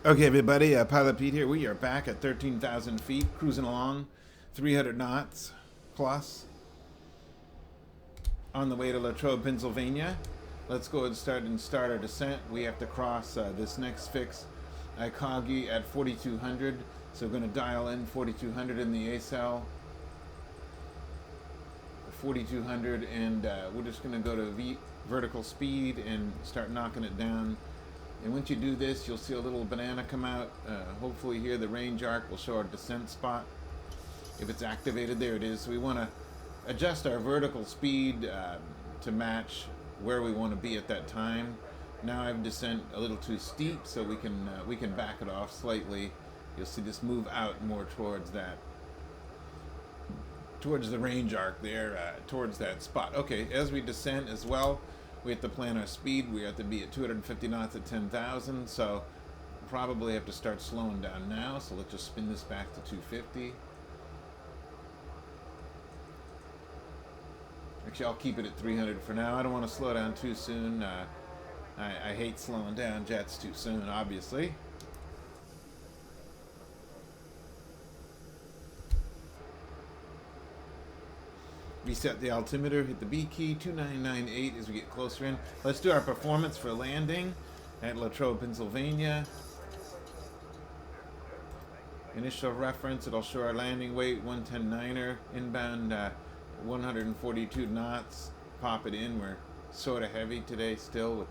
Okay, everybody, Pilot Pete here. We are back at 13,000 feet, cruising along, 300 knots plus, on the way to Latrobe, Pennsylvania. Let's go and start our descent. We have to cross this next fix, Ikagi, at 4,200. So we're going to dial in 4,200 in the ASL, 4,200, and we're just going to go to vertical speed and start knocking it down. And once you do this, you'll see a little banana come out. Hopefully here the range arc will show our descent spot. If it's activated, there it is. So we want to adjust our vertical speed to match where we want to be at that time. Now I've descent a little too steep, so we can back it off slightly. You'll see this move out more towards the range arc there, towards that spot. Okay, as we descend as well, we have to plan our speed. We have to be at 250 knots at 10,000, so probably have to start slowing down now. So let's just spin this back to 250. Actually, I'll keep it at 300 for now. I don't want to slow down too soon. I hate slowing down jets too soon, obviously. Reset the altimeter, hit the B key, 2998 as we get closer in. Let's do our performance for landing at Latrobe, Pennsylvania. Initial reference, it'll show our landing weight, 110.9er, inbound 142 knots. Pop it in, we're sort of heavy today still with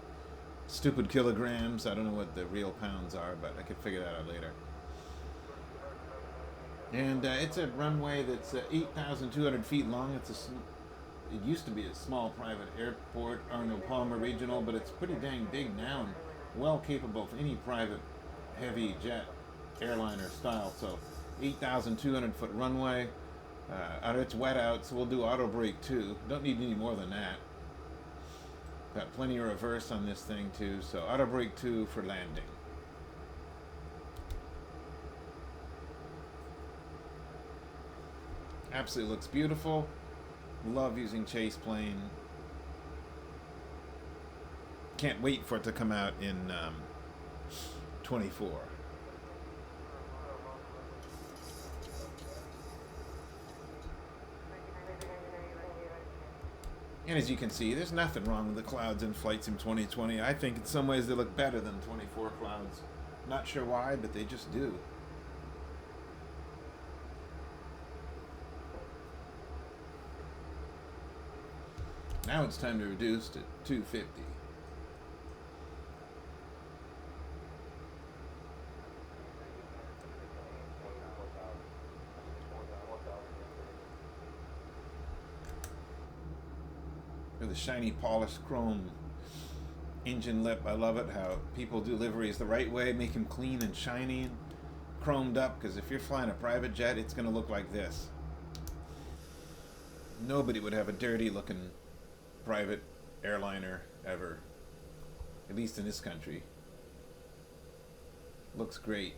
stupid kilograms. I don't know what the real pounds are, but I could figure that out later. And it's a runway that's 8,200 feet long. It used to be a small private airport, Arnold Palmer Regional, but it's pretty dang big now and well capable of any private heavy jet airliner style. So 8,200 foot runway. It's wet out, so we'll do auto brake too. Don't need any more than that. Got plenty of reverse on this thing too, so auto brake 2 for landing. Absolutely looks beautiful. Love using ChasePlane. Can't wait for it to come out in 24. And as you can see, there's nothing wrong with the clouds in Flightsim 2020. I think in some ways they look better than 24 clouds. Not sure why, but they just do. Now it's time to reduce to 250. With the shiny polished chrome engine lip, I love it how people do liveries the right way, make them clean and shiny and chromed up, because if you're flying a private jet, it's going to look like this. Nobody would have a dirty looking private airliner ever, at least in this country. Looks great.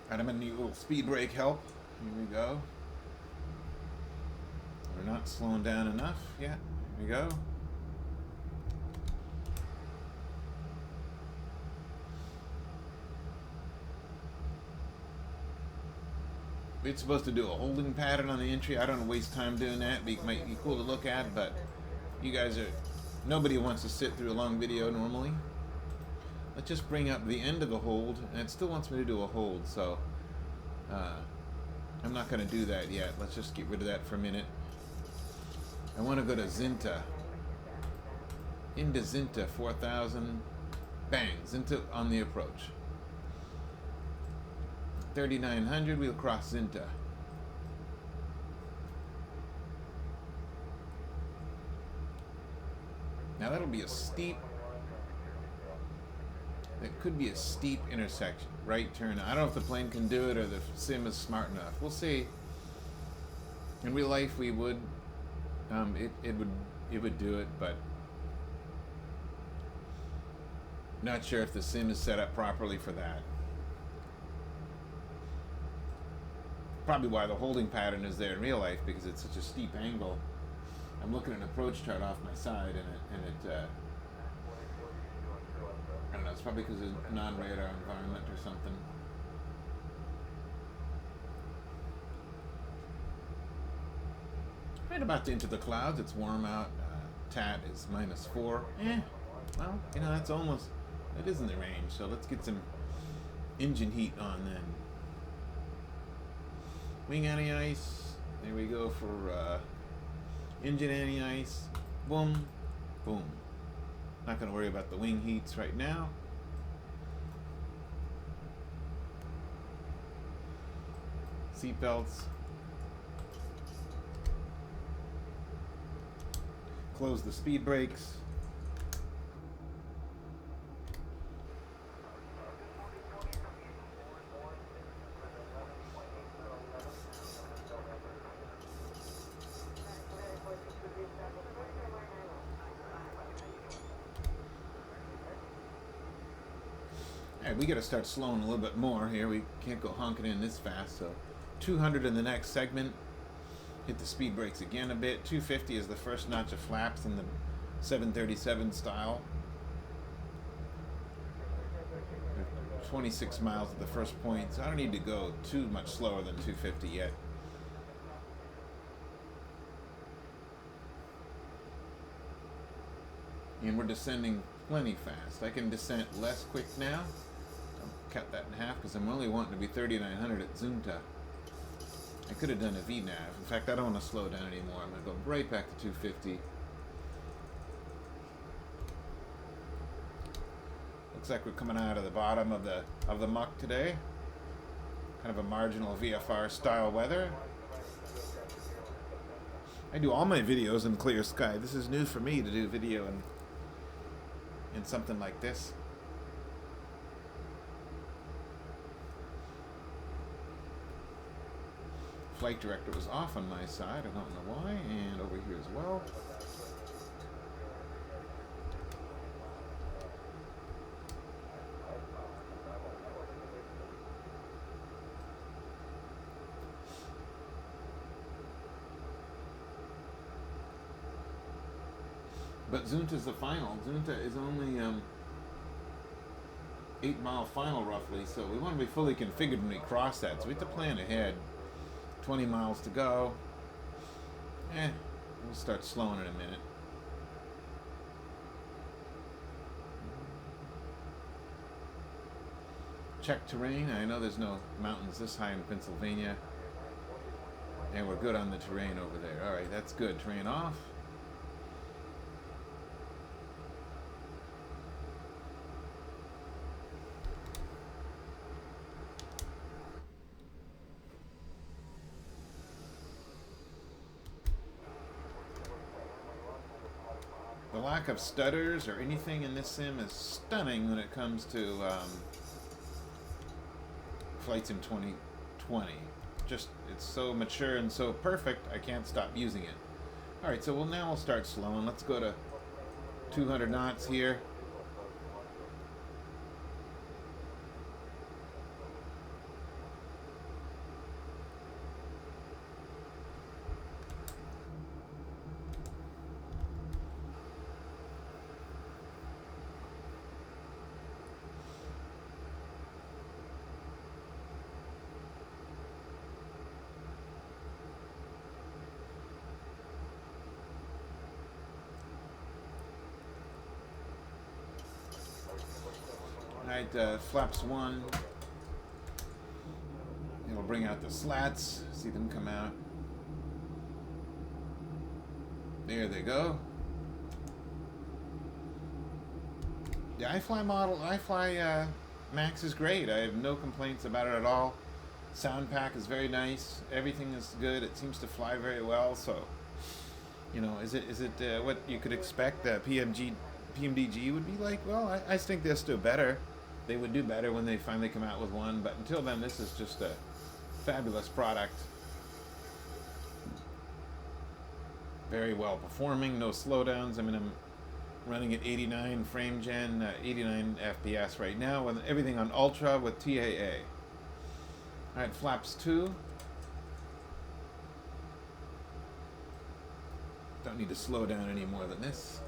And I'm gonna need a little speed brake help. Here we go. We're not slowing down enough yet. Here we go. It's supposed to do a holding pattern on the entry. I don't waste time doing that. It might be cool to look at, but you guys are... Nobody wants to sit through a long video normally. Let's just bring up the end of the hold, and it still wants me to do a hold, so I'm not going to do that yet. Let's just get rid of that for a minute. I want to go to Zinta. Into Zinta, 4,000. Bang, Zinta on the approach. 3,900, we'll cross Zinta. Now that'll be a steep, it could be a steep intersection, right turn. I don't know if the plane can do it or the sim is smart enough. We'll see. In real life we would, it would do it, but not sure if the sim is set up properly for that. probably why the holding pattern is there in real life, because it's such a steep angle. I'm looking at an approach chart off my side, and it I don't know, it's probably because of non-radar environment or something. Right about to enter the clouds. It's warm out. TAT is -4. Well, you know, that's almost, it is in the range, so let's get some engine heat on then. Wing anti-ice. There we go for engine anti-ice. Boom, boom. Not going to worry about the wing heats right now. Seatbelts. Close the speed brakes. Alright, we got to start slowing a little bit more here. We can't go honking in this fast. So 200 in the next segment. Hit the speed brakes again a bit. 250 is the first notch of flaps in the 737 style. 26 miles at the first point, so I don't need to go too much slower than 250 yet. And we're descending plenty fast. I can descend less quick now. I'll cut that in half because I'm only wanting to be 3,900 at Zunta. I could have done a VNAV. In fact, I don't want to slow down anymore. I'm going to go right back to 250. Looks like we're coming out of the bottom of the muck today. Kind of a marginal VFR style weather. I do all my videos in clear sky. This is new for me to do video in something like this. Flight director was off on my side, I don't know why, and over here as well. But Zunta's the final. Zunta is only 8-mile final roughly, so we want to be fully configured when we cross that, so we have to plan ahead. 20 miles to go. We'll start slowing in a minute. Check terrain. I know there's no mountains this high in Pennsylvania. And we're good on the terrain over there. Alright, that's good. Terrain off. The lack of stutters or anything in this sim is stunning when it comes to Flightsim 2020. Just, it's so mature and so perfect, I can't stop using it. Alright, so now we'll start slowing. Let's go to 200 knots here. Alright, flaps 1. It'll bring out the slats, see them come out. There they go. The IFLY Max is great. I have no complaints about it at all. Sound pack is very nice. Everything is good. It seems to fly very well. So, you know, is it what you could expect that PMDG would be like? Well, I think they'll do better. They would do better when they finally come out with one. But until then, this is just a fabulous product. Very well performing. No slowdowns. I mean, I'm running at 89 frame gen, 89 FPS right now with everything on ultra with TAA. Alright, flaps 2. Don't need to slow down any more than this.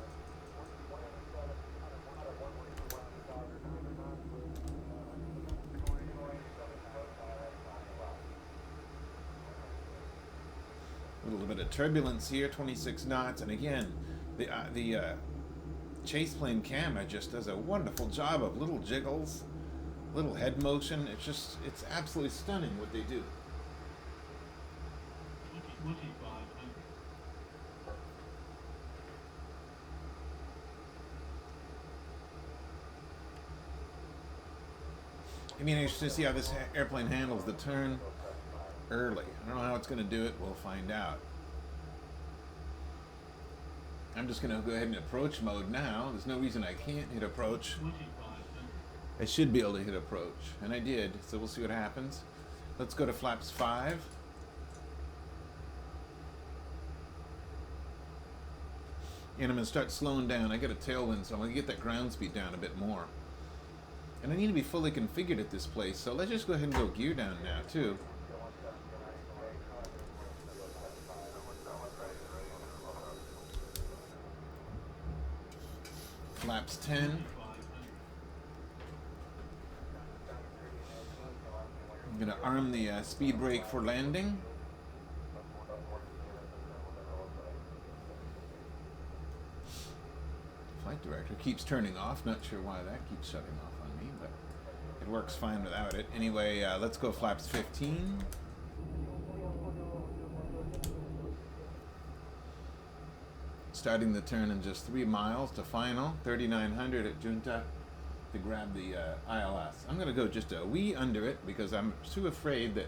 A little bit of turbulence here, 26 knots, and again, the ChasePlane camera just does a wonderful job of little jiggles, little head motion. It's absolutely stunning what they do. I mean, interesting to see how this airplane handles the turn early. I don't know how it's going to do it. We'll find out. I'm just going to go ahead and approach mode now. There's no reason I can't hit approach. I should be able to hit approach, and I did, so we'll see what happens. Let's go to flaps 5. And I'm going to start slowing down. I got a tailwind, so I'm going to get that ground speed down a bit more. And I need to be fully configured at this place, so let's just go ahead and go gear down now, too. Flaps 10. I'm going to arm the speed brake for landing. Flight director keeps turning off. Not sure why that keeps shutting off on me, but it works fine without it. Anyway, let's go flaps 15. Starting the turn in just 3 miles to final, 3,900 at Junta to grab the ILS. I'm going to go just a wee under it because I'm too afraid that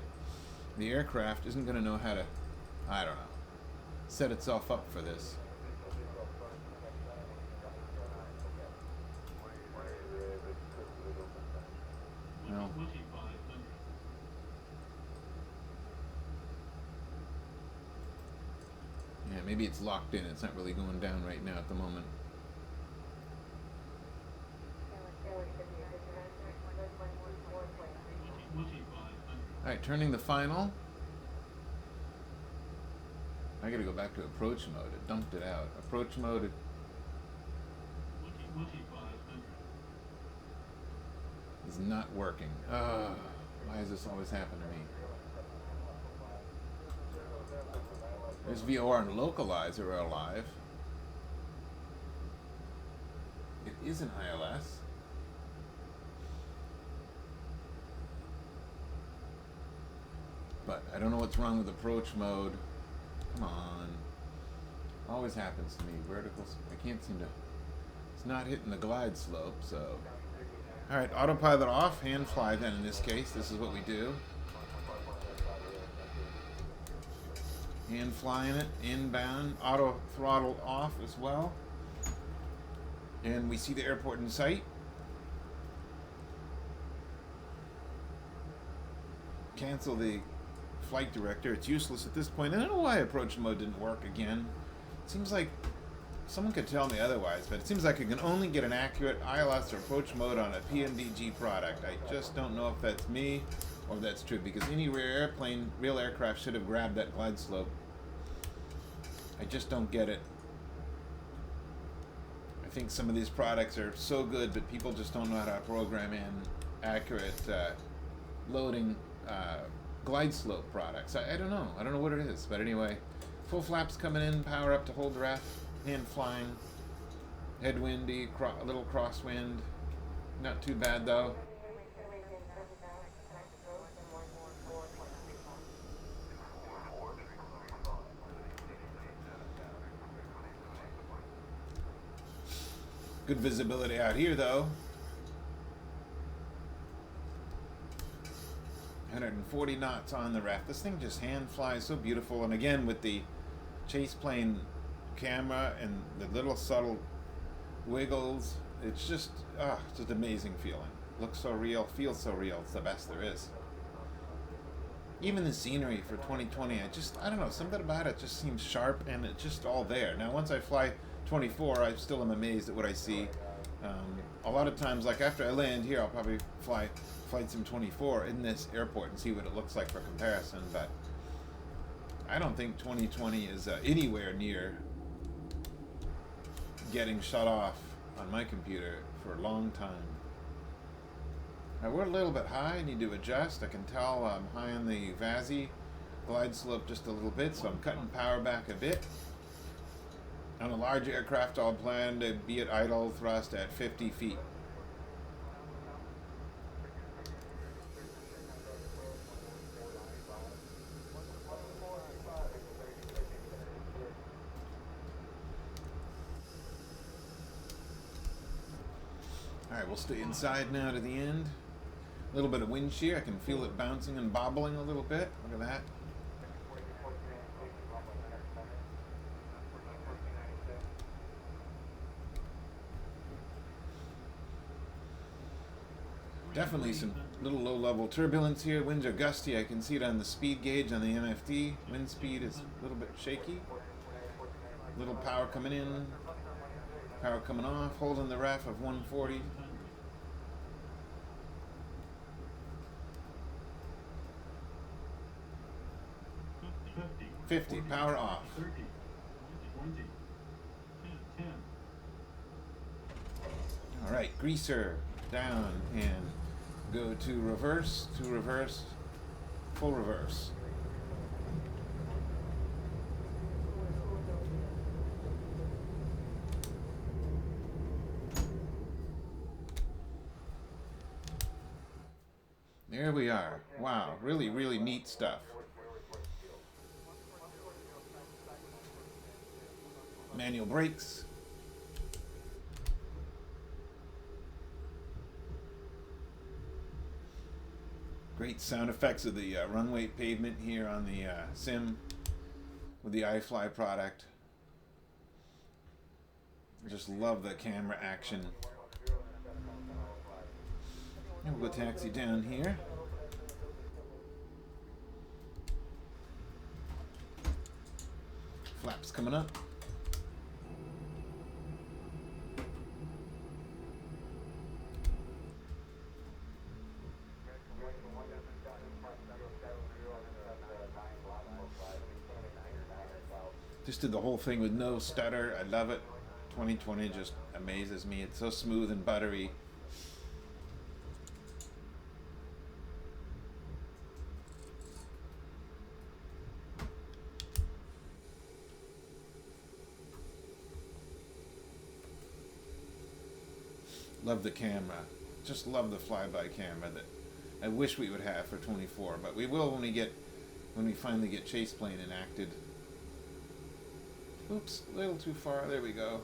the aircraft isn't going to know how to, I don't know, set itself up for this. Well, yeah, maybe it's locked in. It's not really going down right now at the moment. Alright, turning the final. I gotta go back to approach mode. It dumped it out. Approach mode. Is not working. Why does this always happen to me? There's VOR and localizer are alive. It is an ILS. But I don't know what's wrong with approach mode. Come on. Always happens to me. Vertical, I can't seem to, it's not hitting the glide slope, so. Alright, autopilot off, hand fly then in this case. This is what we do. Hand flying it, inbound, auto throttle off as well. And we see the airport in sight. Cancel the flight director. It's useless at this point. I don't know why approach mode didn't work again. It seems like someone could tell me otherwise, but it seems like you can only get an accurate ILS or approach mode on a PMDG product. I just don't know if that's me or if that's true, because any real aircraft should have grabbed that glide slope. I just don't get it. I think some of these products are so good, but people just don't know how to program in accurate loading glide slope products. I don't know. I don't know what it is, but anyway, full flaps coming in, power up to hold ref, hand flying, headwindy, a little crosswind. Not too bad though. Good visibility out here though. 140 knots on the ref. This thing just hand flies so beautiful, and again with the ChasePlane camera and the little subtle wiggles, it's just just amazing feeling. Looks so real, feels so real. It's the best there is. Even the scenery for 2020, I don't know, something about it just seems sharp, and it's just all there. Now once I fly 24, I still am amazed at what I see. A lot of times, like after I land here, I'll probably fly Flightsim 24 in this airport and see what it looks like for comparison, but I don't think 2020 is anywhere near getting shut off on my computer for a long time. Now we're a little bit high, I need to adjust. I can tell I'm high on the VASI glide slope just a little bit, so I'm cutting power back a bit. On a large aircraft, I'll plan to be at idle thrust at 50 feet. Alright, we'll stay inside now to the end. A little bit of wind shear. I can feel it bouncing and bobbling a little bit. Look at that. Definitely some little low-level turbulence here. Winds are gusty. I can see it on the speed gauge on the MFD. Wind speed is a little bit shaky. Little power coming in, power coming off. Holding the REF of 140. $50, power off. All right, greaser down and go to reverse, full reverse. There we are. Wow, really, really neat stuff. Manual brakes. Great sound effects of the runway pavement here on the sim with the iFly product. I just love the camera action. And we'll go taxi down here. Flaps coming up. Just did the whole thing with no stutter. I love it. 2020 just amazes me. It's so smooth and buttery. Love the camera. Just love the flyby camera that I wish we would have for 24, but we will when we finally get ChasePlane enacted. Oops, a little too far. There we go.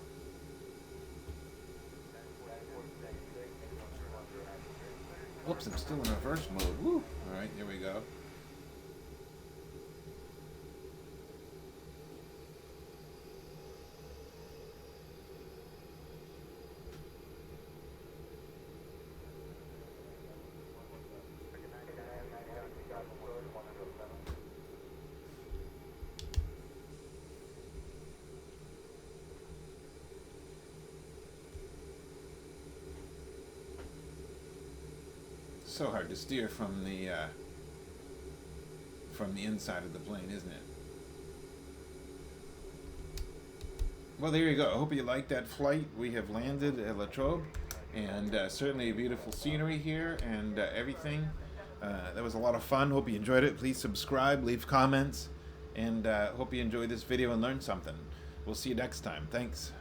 Oops, I'm still in reverse mode. Woo! Alright, here we go. So hard to steer from the inside of the plane, isn't it? Well, there you go. I hope you liked that flight. We have landed at La Trobe, and certainly beautiful scenery here and everything. That was a lot of fun. Hope you enjoyed it. Please subscribe, leave comments, and hope you enjoyed this video and learned something. We'll see you next time. Thanks.